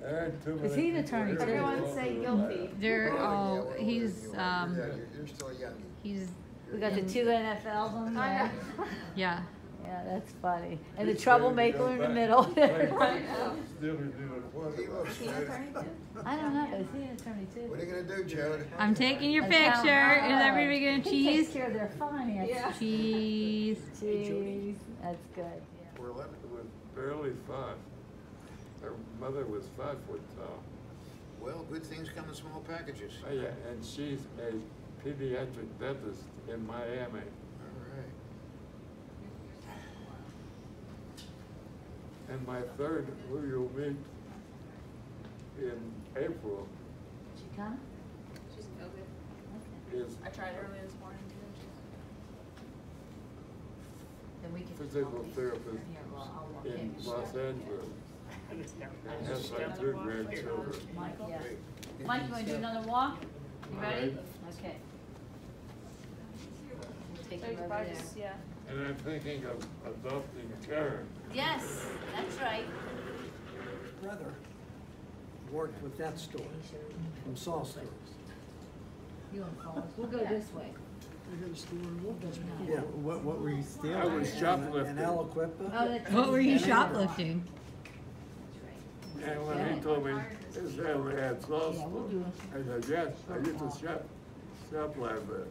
Is he an attorney too? Everyone say guilty. They're all, he's, You're still young. he's, We got the 2 NFLs on I there. know. yeah. Yeah, that's funny. And the troublemaker in the middle. I know. He looks Is he an good. attorney too? I don't know, is he an attorney too? What are you gonna do, Jared? I'm taking your A picture. town- Is everybody gonna He takes cheese? care of their finance. Yeah. Cheese. Cheese, that's good, yeah. We're left with barely 5. Her mother was 5 foot tall. Well, good things come in small packages. Oh, yeah, and she's a pediatric dentist in Miami. All right. And my third, who you'll meet in April, She come? She's no good. Okay. is I tried early this morning too. Then we can. physical therapist Here, well, I'll walk in in. Los Angeles. And has like 2 grandchildren. Mike, yeah. Mike, you wanna do another walk? You ready? Okay. Take So him you over probably there. just, yeah. And I'm thinking of adopting Karen. Yes, that's right. Brother worked with that store, from Saul Stores. You wanna follow us? We'll go this way. Yeah. What were you stealing? I was shoplifting. And Aliquippa. Oh, that's. What were you shoplifting? And when he told me his family had sauce, Yeah, we'll do I said, yes, I used to shop like that.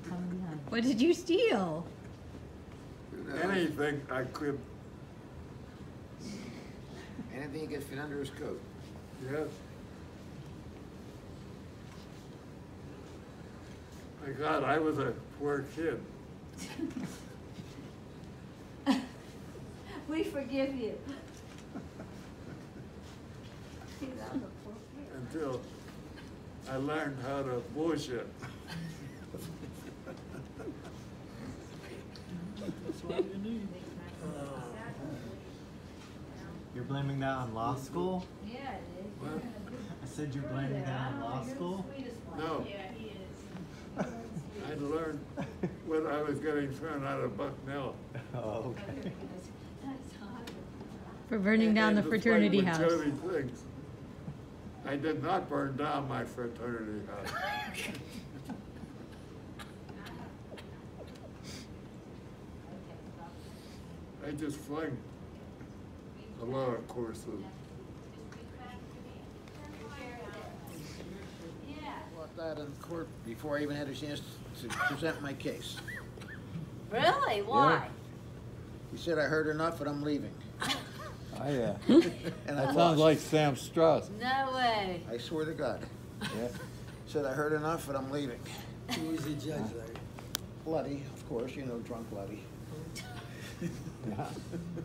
Coming down. What did you steal? Anything I could, Anything you can fit under his coat. yes. My God, I was a poor kid We forgive you. See, that was a poor kid. until I learned how to bullshit. You're blaming that on law school? Yeah, it is. What? I said you're blaming that on law school? No. I learned when I was getting thrown out of Bucknell. Oh, okay. For burning down the despite fraternity what house. Jody thinks, I did not burn down my fraternity house. I just flung a lot of courses. Brought that in court before I even had a chance to present my case. Really? Why? He said, I heard enough and I'm leaving. Oh, yeah. And I That sounds lost. like Sam Strauss. No way. I swear to God. Yeah. Said, I heard enough and I'm leaving. Who was the judge there? Luddy, of course, you know, drunk Luddy.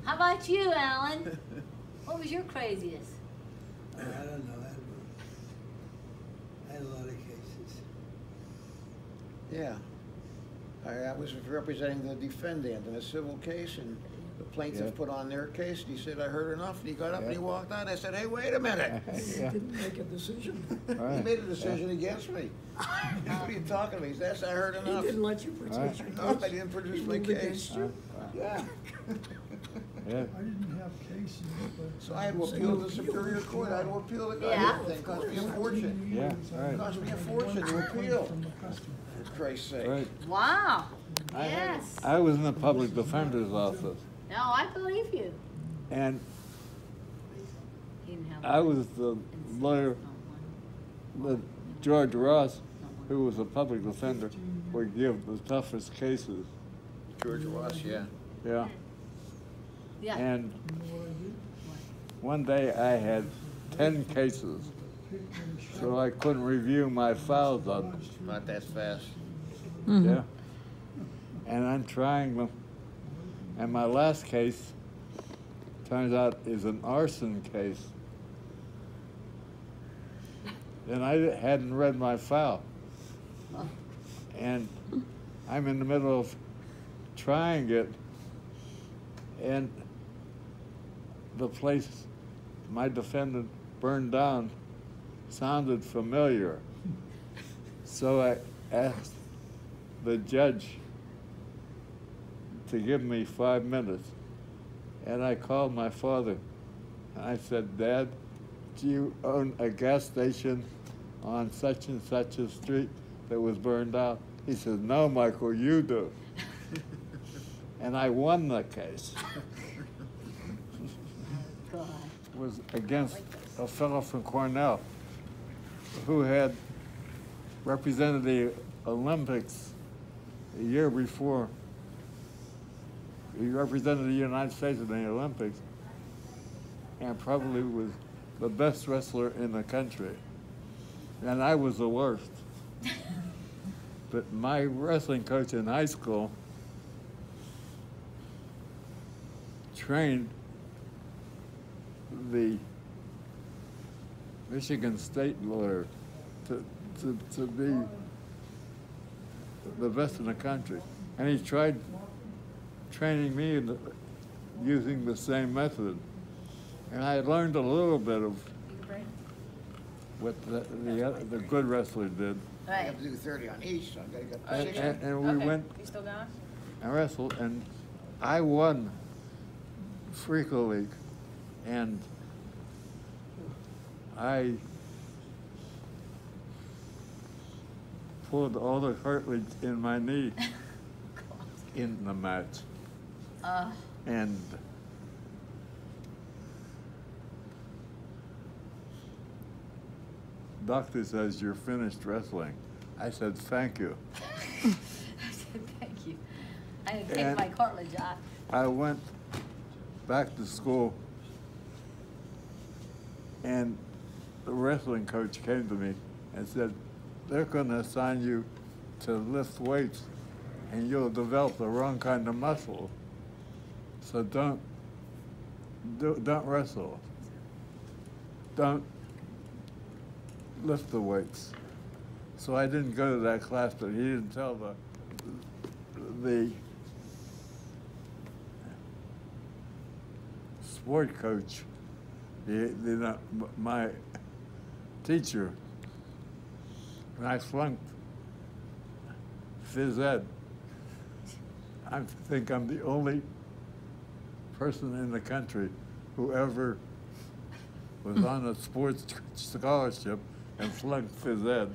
How about you, Alan? What was your craziest? I don't know. I had a lot of cases. Yeah. I was representing the defendant in a civil case, and the plaintiff Yeah. put on their case, and he said, I heard enough, and he got up and he Yeah. walked out. I said, hey, wait a minute. Yeah. Didn't make a decision. He Right. made a decision against me. What are you talking about? He said, I heard He enough. didn't let you produce your No, I case. didn't produce He my ruled case. against you. Yeah. Yeah. I didn't have cases, but. So I had to appeal to the Superior Court. I had to appeal the Yeah. goddamn thing. Cost me a fortune. Yeah, It right. cost me a fortune to appeal. For Christ's sake. Right. Wow. I- Yes. I was in the public defender's office, No, I believe you. and He didn't have I was the lawyer that George Ross, who was a public defender, would give the toughest cases. George Ross, yeah. Yeah. Yeah. And one day I had 10 cases, so I couldn't review my files on them. Not that fast. Yeah. And I'm trying them. And my last case, turns out, is an arson case. And I hadn't read my file. And I'm in the middle of trying it, and the place my defendant burned down sounded familiar. So I asked the judge to give me 5 minutes, and I called my father And I said, Dad, do you own a gas station on such and such a street that was burned out? He said, no, Michael, you do. And I won the case. God. It was against a fellow from Cornell who had represented the Olympics a year before. He represented the United States in the Olympics and probably was the best wrestler in the country. And I was the worst. But my wrestling coach in high school trained the Michigan State lawyer to be the best in the country. And he tried training me in using the same method. And I learned a little bit of what the good wrestler did. I have to do 30 on each, so I gotta get And, 60. and we Okay. went You still going? and wrestled, and I won Freako League, and I pulled all the cartilage in my knee in the match. And doctor says, you're finished wrestling. I said, thank you. I said, thank you. I had to take And- my cartilage out. I went back to school, and the wrestling coach came to me and said, they're going to assign you to lift weights, and you'll develop the wrong kind of muscle. So don't wrestle. Don't lift the weights. So I didn't go to that class, but he didn't tell the sport coach, my teacher, when I flunked phys ed. I think I'm the only person in the country who ever was on a sports scholarship and flunked phys ed.